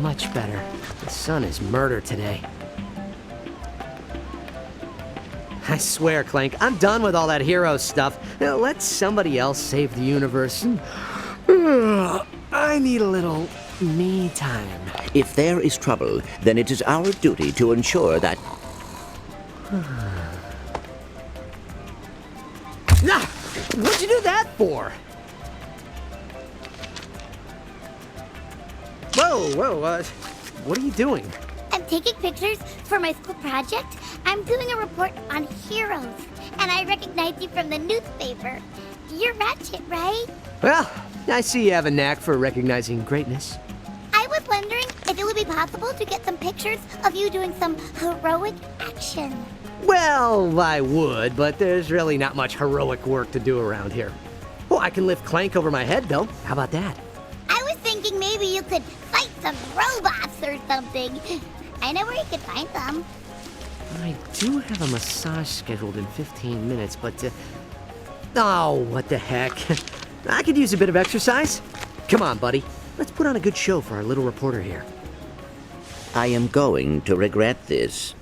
Much better. The sun is murder today. I swear, Clank, I'm done with all that hero stuff. Now, let somebody else save the universe. I need a little me time. If there is trouble, then it is our duty to ensure that... Nah! What'd you do that for? Whoa, what are you doing? I'm taking pictures for my school project. I'm doing a report on heroes, and I recognize you from the newspaper. You're Ratchet, right? Well, I see you have a knack for recognizing greatness. I was wondering if it would be possible to get some pictures of you doing some heroic action. Well, I would, but there's really not much heroic work to do around here. Oh, I can lift Clank over my head, though. How about that? I was thinking maybe you could fight some robots or something. I know where you could find them. I do have a massage scheduled in 15 minutes, but, oh, what the heck. I could use a bit of exercise. Come on, buddy. Let's put on a good show for our little reporter here. I am going to regret this.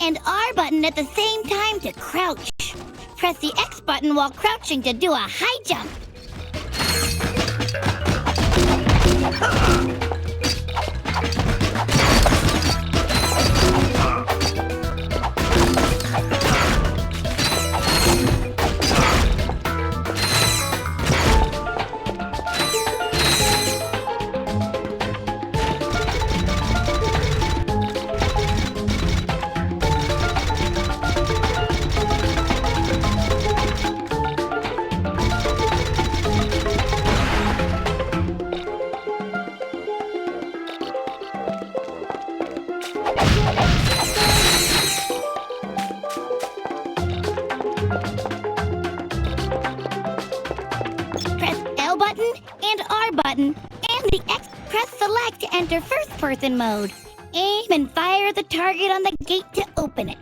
And R button at the same time to crouch. Press the X button while crouching to do a high jump. Button and the X press select to enter first person mode. Aim and fire the target on the gate to open it.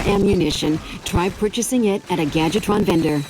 ammunition, try purchasing it at a Gadgetron vendor.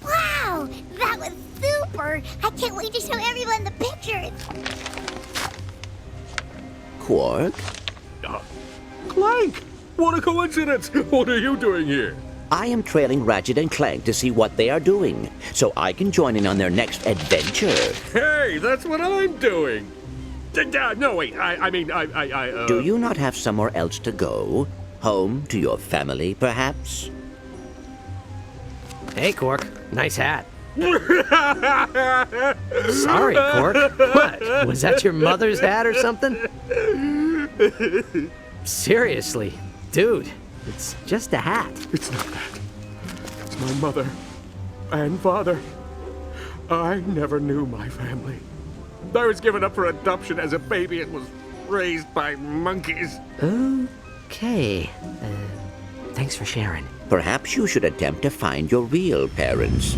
Wow, that was super! I can't wait to show everyone the pictures. Quark? Clank! What a coincidence! What are you doing here? I am trailing Ratchet and Clank to see what they are doing, so I can join in on their next adventure. Hey, that's what I'm doing! No, wait, Do you not have somewhere else to go? Home to your family, perhaps? Hey, Quark. Nice hat. Sorry, Quark. What? Was that your mother's hat or something? Seriously, dude. It's just a hat. It's not that. It's my mother and father. I never knew my family. I was given up for adoption as a baby and was raised by monkeys. Okay. Thanks for sharing. Perhaps you should attempt to find your real parents.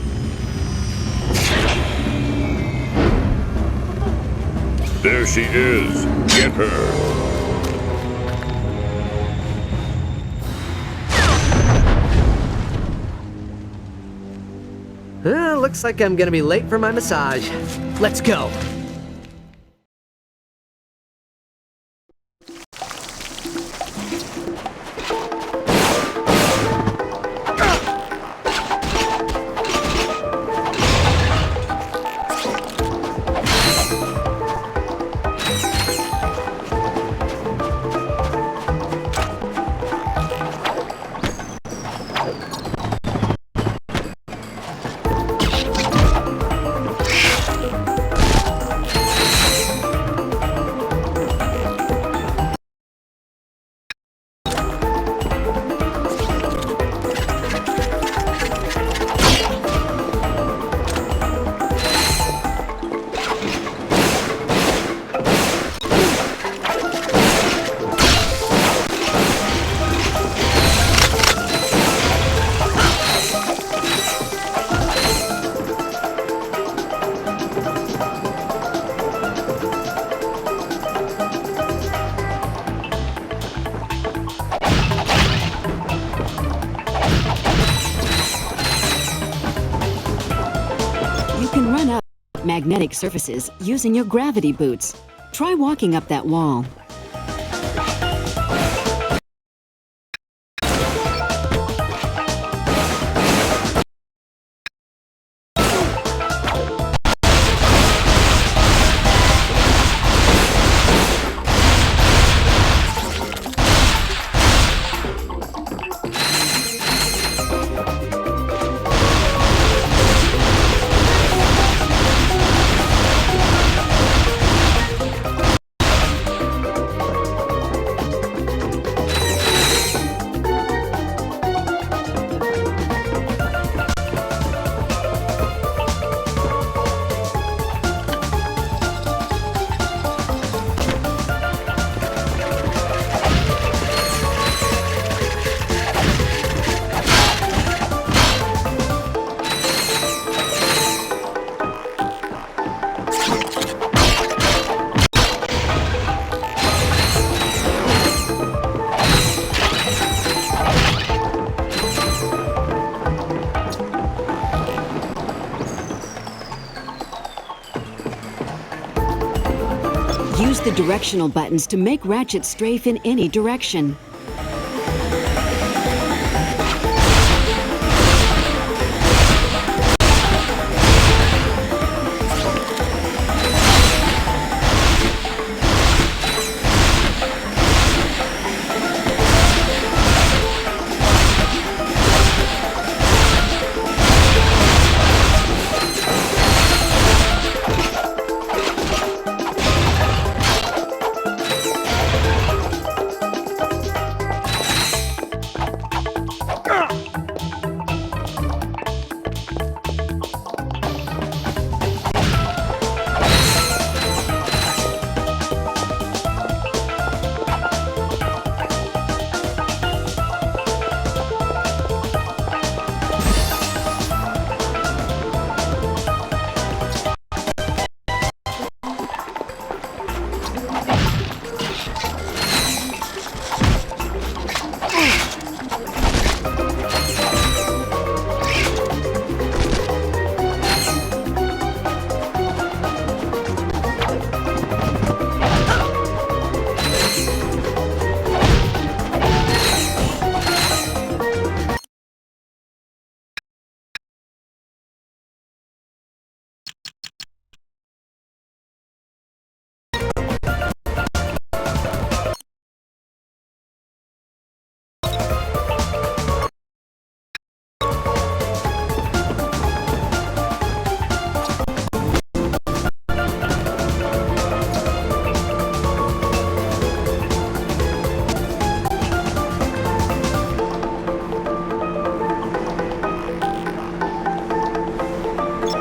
There she is. Get her. Looks like I'm gonna be late for my massage. Let's go. Magnetic surfaces using your gravity boots. Try walking up that wall. Use the directional buttons to make Ratchet strafe in any direction.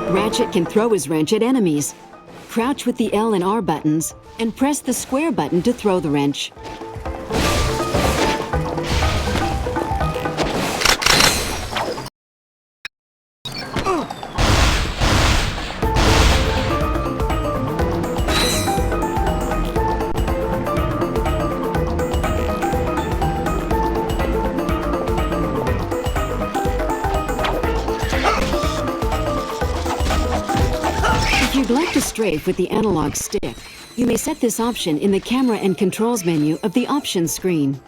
Ratchet can throw his wrench at enemies. Crouch with the L and R buttons, and press the square button to throw the wrench. If you'd like to strafe with the analog stick, you may set this option in the Camera and Controls menu of the Options screen.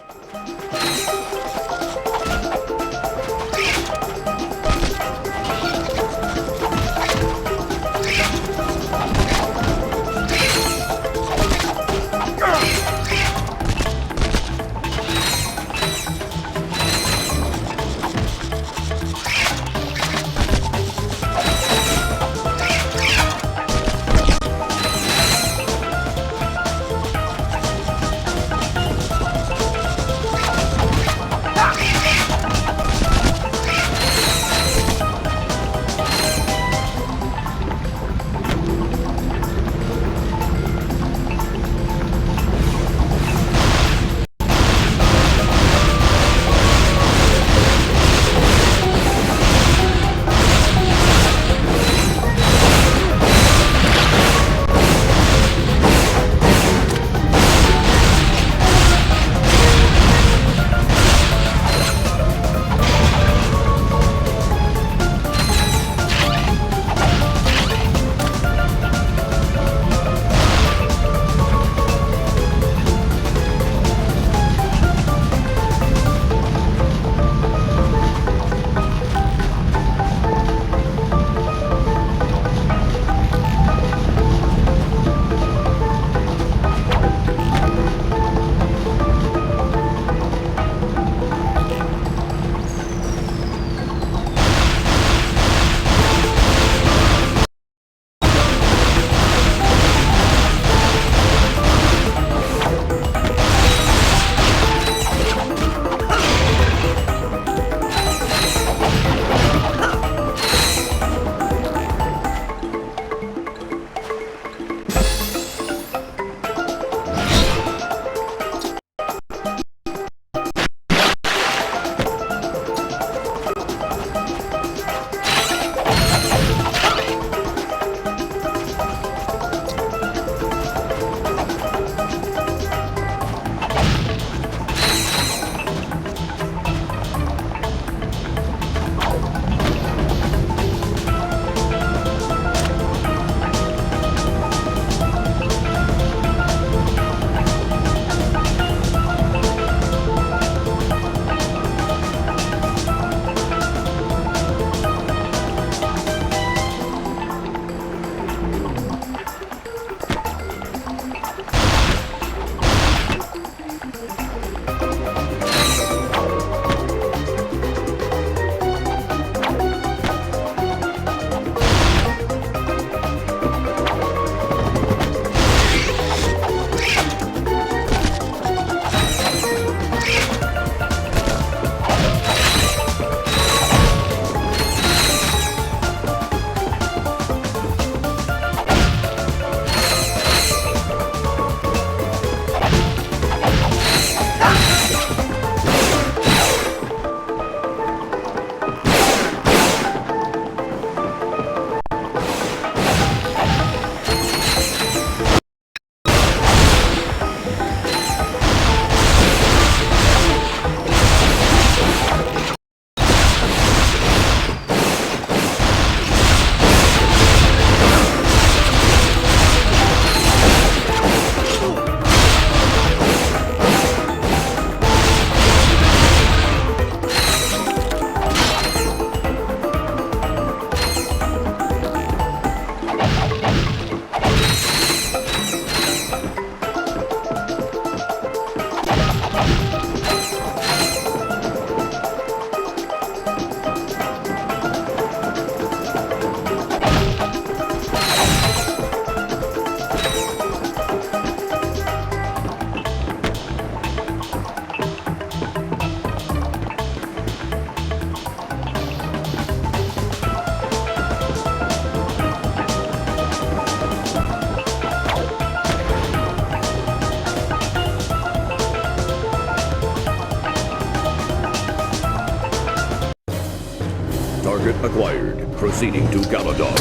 Acquired. Proceeding to Galadon.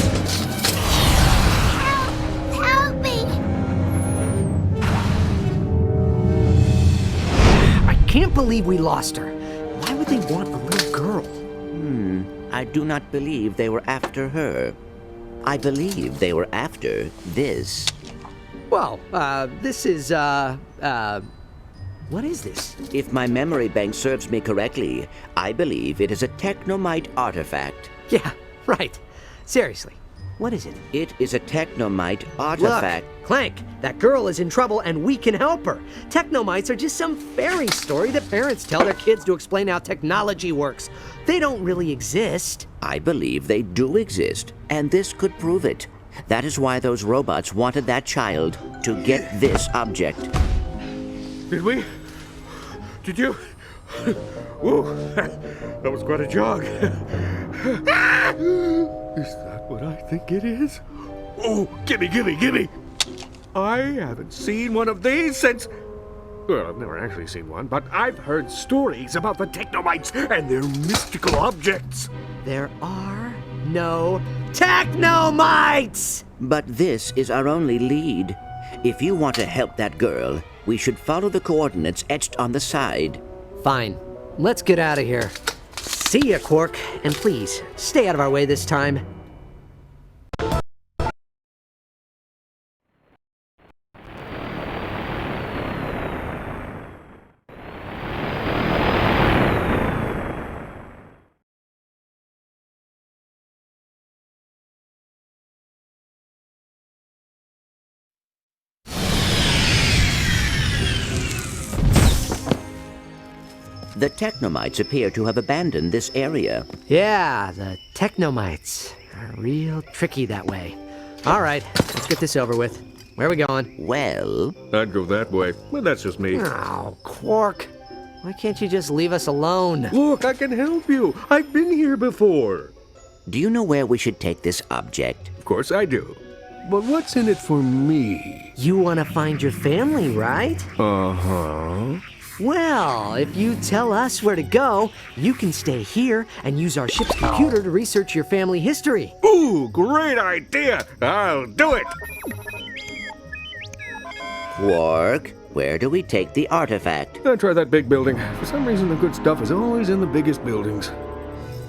Help me! I can't believe we lost her. Why would they want a little girl? I do not believe they were after her. I believe they were after this. Well, this is, what is this? If my memory bank serves me correctly, I believe it is a technomite artifact. Yeah, right. Seriously, what is it? It is a technomite artifact. Look, Clank, that girl is in trouble and we can help her. Technomites are just some fairy story that parents tell their kids to explain how technology works. They don't really exist. I believe they do exist, and this could prove it. That is why those robots wanted that child to get this object. Did we? Did you? Whoa, that was quite a jog. Is that what I think it is? Oh, gimme! I haven't seen one of these since... Well, I've never actually seen one, but I've heard stories about the Technomites and their mystical objects. There are no Technomites! But this is our only lead. If you want to help that girl, we should follow the coordinates etched on the side. Fine. Let's get out of here. See ya, Quark. And please, stay out of our way this time. The Technomites appear to have abandoned this area. Yeah, the Technomites are real tricky that way. All right, let's get this over with. Where are we going? Well, I'd go that way, but that's just me. Oh, Quark. Why can't you just leave us alone? Look, I can help you. I've been here before. do you know where we should take this object? Of course I do. But what's in it for me? You want to find your family, right? Uh-huh. Well, if you tell us where to go, you can stay here and use our ship's computer to research your family history. Ooh, great idea! I'll do it! Quark, where do we take the artifact? I'll try that big building. For some reason, the good stuff is always in the biggest buildings.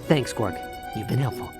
Thanks, Quark. You've been helpful.